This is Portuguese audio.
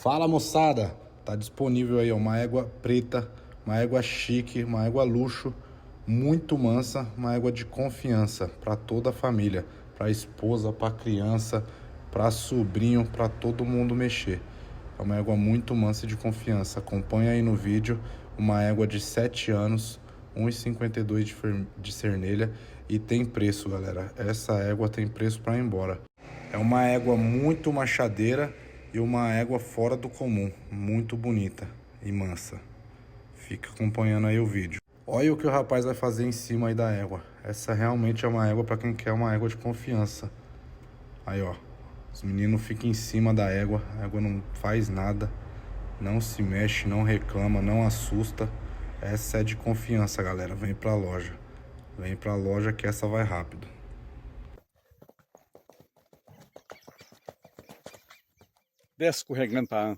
Fala, moçada, tá disponível aí ó, uma égua preta, uma égua chique, uma égua luxo, muito mansa, uma égua de confiança para toda a família, para esposa, para criança, para sobrinho, para todo mundo mexer. É uma égua muito mansa e de confiança. Acompanha aí no vídeo uma égua de 7 anos, 1,52 de cernelha e tem preço, galera. Essa égua tem preço para ir embora. É uma égua muito machadeira e uma égua fora do comum, muito bonita e mansa. Fica acompanhando aí o vídeo. Olha o que o rapaz vai fazer em cima aí da égua. Essa realmente é uma égua para quem quer uma égua de confiança. Aí ó, os meninos ficam em cima da égua, a égua não faz nada, não se mexe, não reclama, não assusta. Essa é de confiança, galera. Vem pra loja. Vem pra loja que essa vai rápido. Desce escorregando para